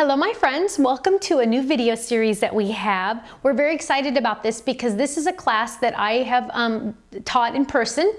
Hello my friends, welcome to a new video series that we have. We're very excited about this because this is a class that I have taught in person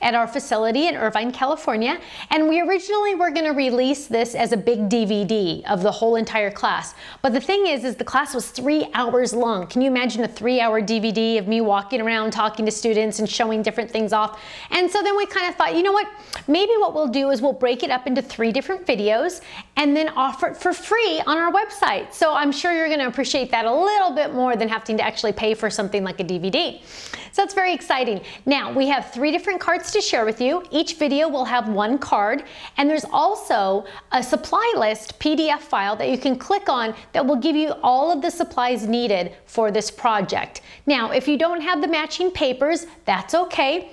at our facility in Irvine, California, and we originally were going to release this as a big DVD of the whole entire class. But the thing is the class was 3 hours long. Can you imagine a 3-hour DVD of me walking around talking to students and showing different things off? And so then we kind of thought, you know what, maybe what we'll do is we'll break it up into 3 different videos and then offer it for free on our website. So I'm sure you're going to appreciate that a little bit more than having to actually pay for something like a DVD. So it's very exciting. Now we have 3 different cards to share with you. Each video will have 1 card, and there's also a supply list PDF file that you can click on that will give you all of the supplies needed for this project. Now if you don't have the matching papers, that's okay.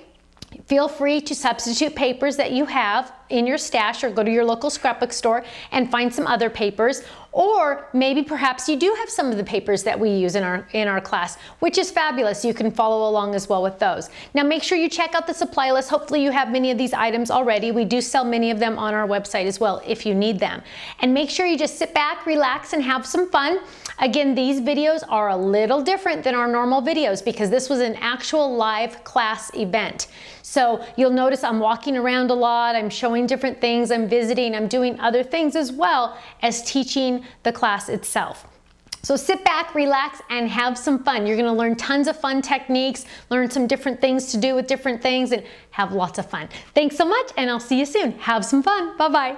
Feel free to substitute papers that you have in your stash or go to your local scrapbook store and find some other papers. Or maybe perhaps you do have some of the papers that we use in our class, which is fabulous. You can follow along as well with those. Now make sure you check out the supply list. Hopefully you have many of these items already. We do sell many of them on our website as well if you need them. And make sure you just sit back, relax, and have some fun. Again, these videos are a little different than our normal videos because this was an actual live class event. So you'll notice I'm walking around a lot, I'm showing different things, I'm visiting, I'm doing other things as well as teaching the class itself. So sit back, relax, and have some fun. You're going to learn tons of fun techniques, learn some different things to do with different things, and have lots of fun. Thanks so much, and I'll see you soon. Have some fun. Bye-bye.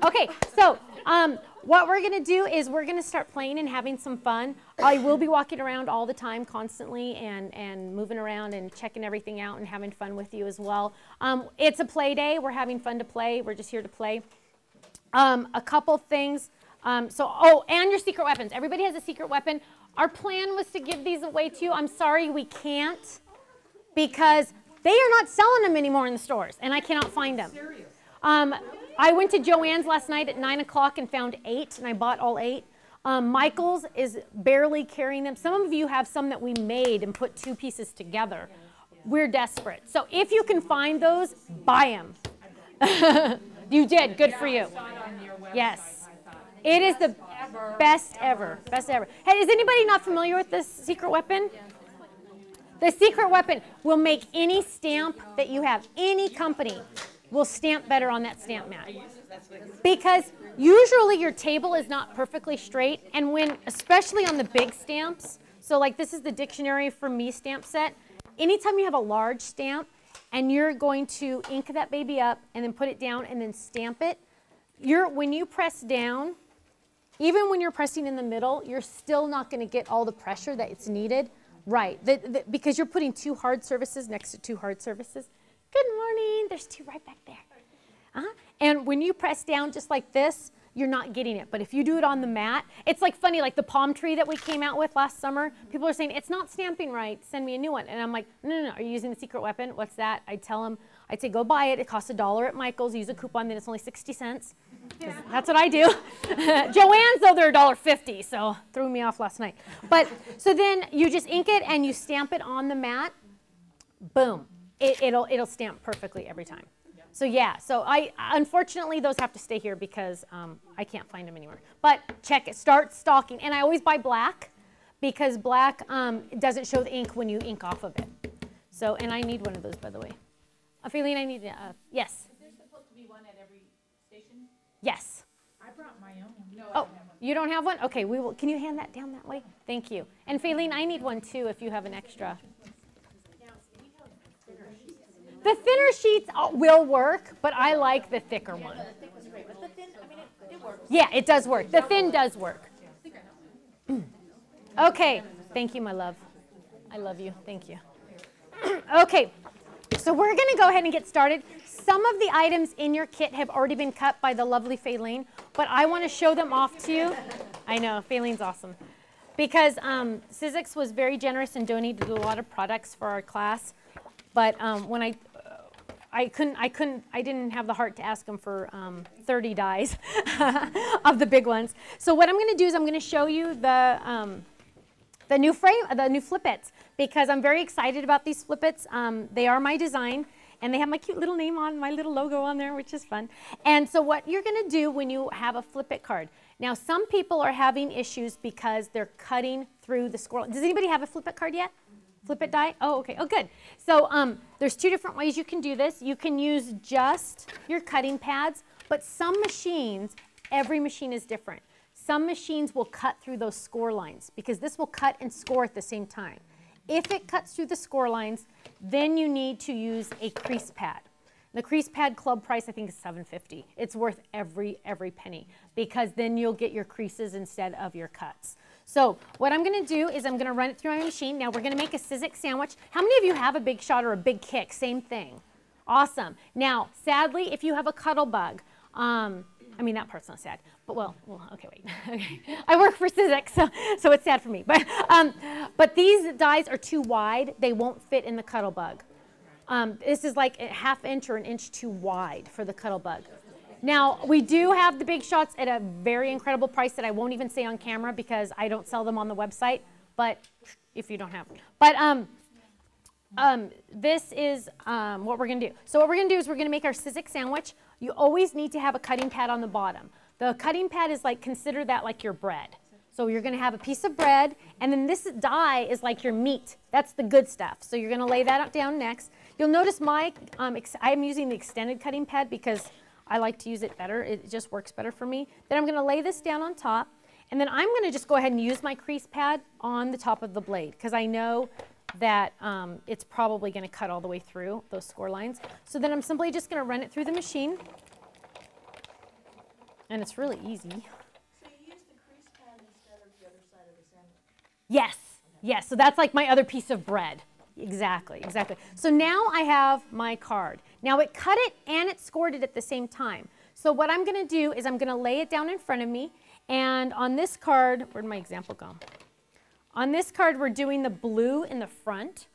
Okay, so what we're gonna do is we're gonna start playing and having some fun. I will be walking around all the time constantly and moving around and checking everything out and having fun with you as well. It's a play day. We're having fun to play. We're just here to play. A couple things. And your secret weapons. Everybody has a secret weapon. Our plan was to give these away to you. I'm sorry we can't because they are not selling them anymore in the stores and I cannot find them. I went to Joann's last night at 9 o'clock and found 8, and I bought all 8. Michael's is barely carrying them. Some of you have some that we made and put 2 pieces together. We're desperate. So if you can find those, buy them. You did. Good for you. Yes. It is the best ever. Best ever. Hey, is anybody not familiar with this secret weapon? The secret weapon will make any stamp that you have, any company, will stamp better on that stamp mat. Because usually your table is not perfectly straight, and when, especially on the big stamps, so like this is the Dictionary for Me stamp set, anytime you have a large stamp and you're going to ink that baby up and then put it down and then stamp it, when you press down, even when you're pressing in the middle, you're still not going to get all the pressure that it's needed. Right, because you're putting 2 hard surfaces next to 2 hard surfaces. Good morning. There's 2 right back there. And when you press down just like this, you're not getting it. But if you do it on the mat, it's like funny, like the palm tree that we came out with last summer. People are saying, it's not stamping right. Send me a new one. And I'm like, no. Are you using the secret weapon? What's that? I'd tell them, I'd say, go buy it. It costs $1 at Michael's. Use a coupon, then it's only 60 cents. That's what I do. Joann's, though, they're $1.50, so threw me off last night. But so then you just ink it and you stamp it on the mat. Boom. It'll stamp perfectly every time. So yeah, so unfortunately those have to stay here because I can't find them anywhere. But check it, start stocking. And I always buy black because black doesn't show the ink when you ink off of it. So, and I need one of those, by the way. Feline, I need, yes? Is there supposed to be one at every station? Yes. I brought my own. No, I don't have one. You don't have one? Okay, we will. Can you hand that down that way? Thank you. And Feline, I need one too if you have an extra. The thinner sheets will work, but I like the thicker one. Yeah, it does work. The thin does work. Okay. Thank you, my love. I love you. Thank you. Okay. So we're going to go ahead and get started. Some of the items in your kit have already been cut by the lovely Feline, but I want to show them off to you. I know. Feline's awesome. Because Sizzix was very generous and donated a lot of products for our class. But when I didn't have the heart to ask them for 30 dies of the big ones. So what I'm going to do is I'm going to show you the new flip-its because I'm very excited about these flip-its. They are my design, And they have my cute little name on, my little logo on there, which is fun. And so what you're going to do when you have a Flip It card. Now, some people are having issues because they're cutting through the score. Does anybody have a Flip It card yet? Flip It die? Oh, okay. Oh, good. So there's two different ways you can do this. You can use just your cutting pads, but some machines, every machine is different. Some machines will cut through those score lines because this will cut and score at the same time. If it cuts through the score lines, then you need to use a crease pad. The crease pad club price, I think, is $7.50. It's worth every penny because then you'll get your creases instead of your cuts. So what I'm going to do is I'm going to run it through my machine. Now we're going to make a Sizzix sandwich. How many of you have a Big Shot or a Big Kick? Same thing. Awesome. Now, sadly, if you have a Cuttlebug, I mean, that part's not sad, but well, okay, wait. Okay. I work for Sizzix, so it's sad for me. But these dies are too wide. They won't fit in the Cuttlebug. This is like a ½ inch or an inch too wide for the Cuttlebug. Now, we do have the Big Shots at a very incredible price that I won't even say on camera because I don't sell them on the website, but if you don't have them. But this is what we're going to do. So what we're going to do is we're going to make our Sizzix sandwich. You always need to have a cutting pad on the bottom. The cutting pad is like, consider that like your bread. So you're going to have a piece of bread, and then this die is like your meat. That's the good stuff. So you're going to lay that down next. You'll notice I'm using the extended cutting pad because I like to use it better. It just works better for me. Then I'm going to lay this down on top, and then I'm going to just go ahead and use my crease pad on the top of the blade because I know that it's probably going to cut all the way through those score lines. So then I'm simply just going to run it through the machine, and it's really easy. So you use the crease pad instead of the other side of the sandwich? Yes, yes. So that's like my other piece of bread. Exactly, exactly. So now I have my card. Now it cut it and it scored it at the same time. So what I'm going to do is I'm going to lay it down in front of me, and on this card, where'd my example go? On this card, we're doing the blue in the front.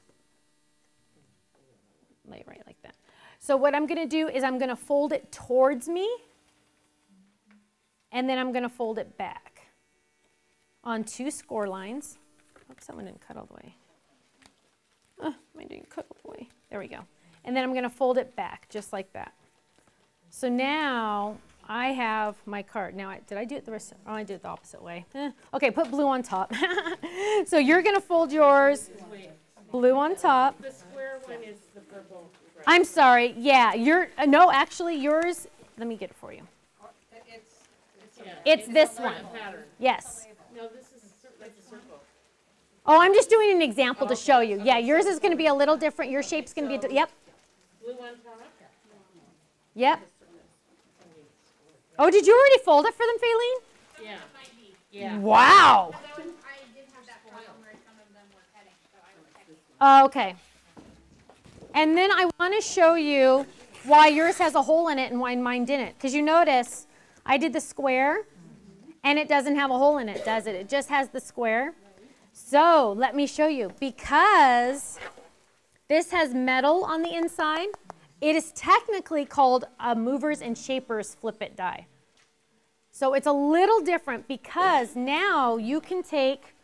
Lay it right like that. So what I'm going to do is I'm going to fold it towards me, and then I'm going to fold it back on two score lines. Oops, that one didn't cut all the way. Mine didn't cut all the way. There we go. And then I'm going to fold it back just like that. So now I have my card. Now, did I do it the rest? Oh, I did it the opposite way. Okay, put blue on top. So you're going to fold yours blue on top. The square one is the purple. I'm sorry. Yeah, no, actually yours, let me get it for you. It's this one. Yes. No, this is like a circle. Oh, I'm just doing an example to show you. Yeah, yours is going to be a little different. Your shape's going to be, yep. Blue on top? Yep. Oh, did you already fold it for them, Faylene? Yeah. Yeah. Wow. I did have that problem where some of them were cutting, so I was checking. Okay. And then I want to show you why yours has a hole in it and why mine didn't. Because you notice I did the square and it doesn't have a hole in it, does it? It just has the square. So let me show you. Because this has metal on the inside, it is technically called a movers and shapers Flip It die. So it's a little different because now you can take,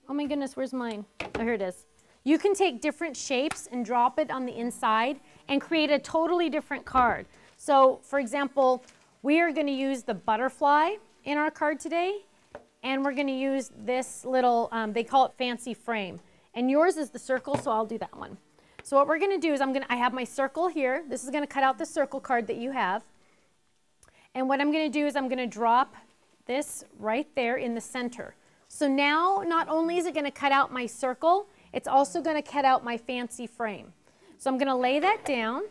oh my goodness, where's mine? Oh, here it is. You can take different shapes and drop it on the inside and create a totally different card. So for example, we are going to use the butterfly in our card today, and we're going to use this little, they call it fancy frame. And yours is the circle, so I'll do that one. So what we're going to do is I have my circle here. This is going to cut out the circle card that you have. And what I'm going to do is I'm going to drop this right there in the center. So now not only is it going to cut out my circle, it's also going to cut out my fancy frame. So I'm going to lay that down,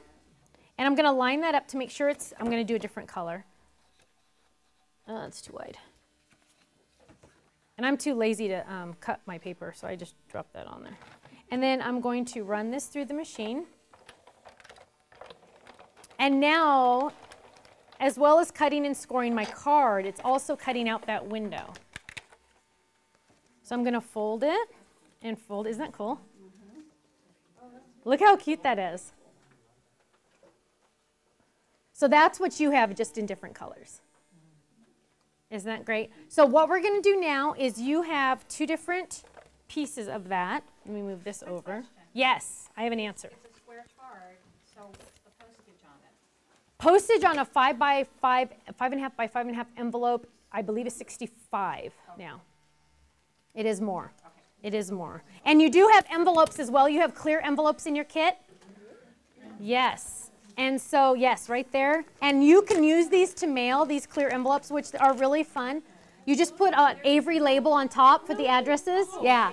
and I'm going to line that up to make sure I'm going to do a different color. Oh, it's too wide. And I'm too lazy to cut my paper, so I just dropped that on there. And then I'm going to run this through the machine. And now, as well as cutting and scoring my card, it's also cutting out that window. So I'm going to fold it and fold. Isn't that cool? Look how cute that is. So that's what you have, just in different colors. Isn't that great? So what we're going to do now is you have two different pieces of that. Let me move this over. Question. Yes, I have an answer. It's a square card, so Postage on a 5 by 5, 5.5 by 5.5 envelope, I believe is $65 now. It is more. It is more. And you do have envelopes as well. You have clear envelopes in your kit? Yes. And so, yes, right there. And you can use these to mail, these clear envelopes, which are really fun. You just put an Avery label on top for the addresses. Yeah.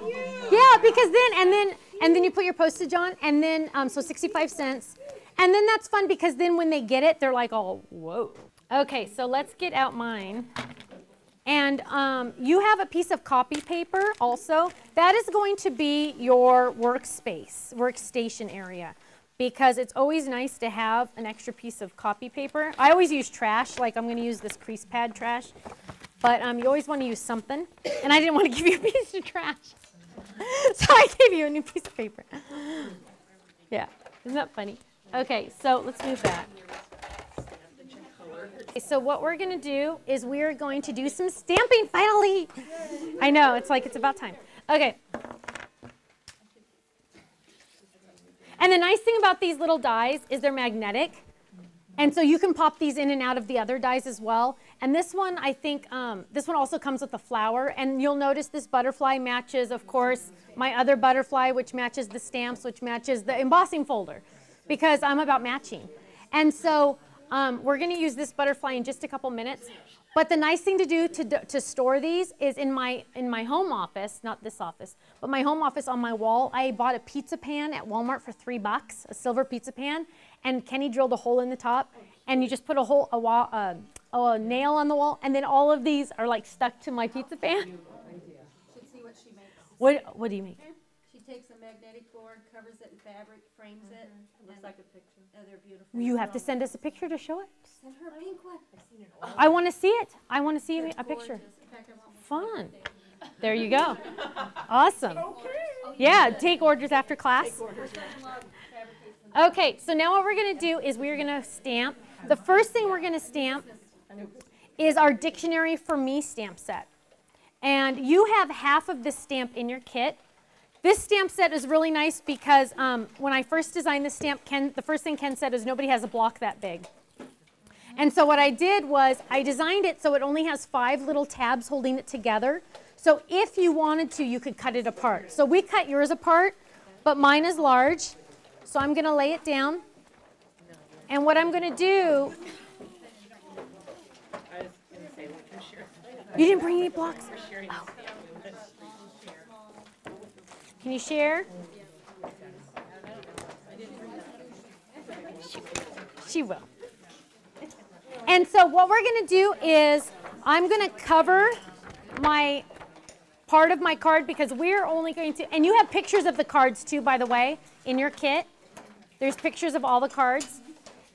Yeah, because then you put your postage on, and then, so 65 cents. And then that's fun because then when they get it, they're like, oh, whoa. Okay, so let's get out mine. And you have a piece of copy paper also. That is going to be your workstation area, because it's always nice to have an extra piece of copy paper. I always use trash, like I'm going to use this crease pad trash. But you always want to use something. And I didn't want to give you a piece of trash. So I gave you a new piece of paper. Yeah, isn't that funny? Okay, so let's move that. Okay, so what we're going to do is we're going to do some stamping finally. I know, it's like it's about time. Okay. And the nice thing about these little dies is they're magnetic. And so you can pop these in and out of the other dies as well. And this one, I think, this one also comes with a flower. And you'll notice this butterfly matches, of course, my other butterfly, which matches the stamps, which matches the embossing folder, because I'm about matching. And so we're going to use this butterfly in just a couple minutes. But the nice thing to do to store these is in my home office, not this office, but my home office on my wall, I bought a pizza pan at Walmart for $3, a silver pizza pan, and Kenny drilled a hole in the top, and you just put a nail on the wall, and then all of these are like stuck to my pizza pan. Should see what she makes. What do you make? She takes a magnetic board, covers it in fabric, frames it. Looks like a picture. Oh, they're beautiful. You have to send us a picture to show it. Send her a pink one. I want to see it. I want to see a picture. In fact, I want one. Fun. There you go. Awesome. Yeah, take orders after class. Okay, so now what we're going to do is we're going to stamp. The first thing we're going to stamp is our Dictionary for Me stamp set. And you have half of this stamp in your kit. This stamp set is really nice because when I first designed this stamp, the first thing Ken said is nobody has a block that big. And so what I did was I designed it so it only has 5 little tabs holding it together. So if you wanted to, you could cut it apart. So we cut yours apart, but mine is large. So I'm going to lay it down. And what I'm going to do... You didn't bring any blocks? Oh. Can you share? She will. And so what we're going to do is I'm going to cover my part of my card because we're only going to, and you have pictures of the cards too, by the way, in your kit. There's pictures of all the cards.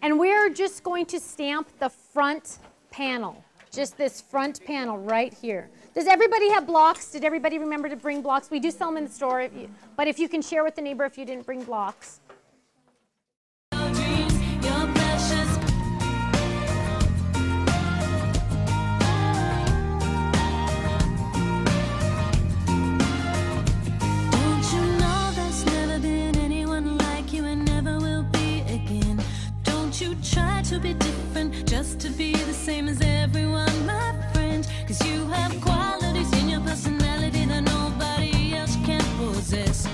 And we're just going to stamp the front panel, just this front panel right here. Does everybody have blocks? Did everybody remember to bring blocks? We do sell them in the store, but if you can share with the neighbor if you didn't bring blocks. Try to be different, just to be the same as everyone, my friend. Cause you have qualities in your personality that nobody else can possess.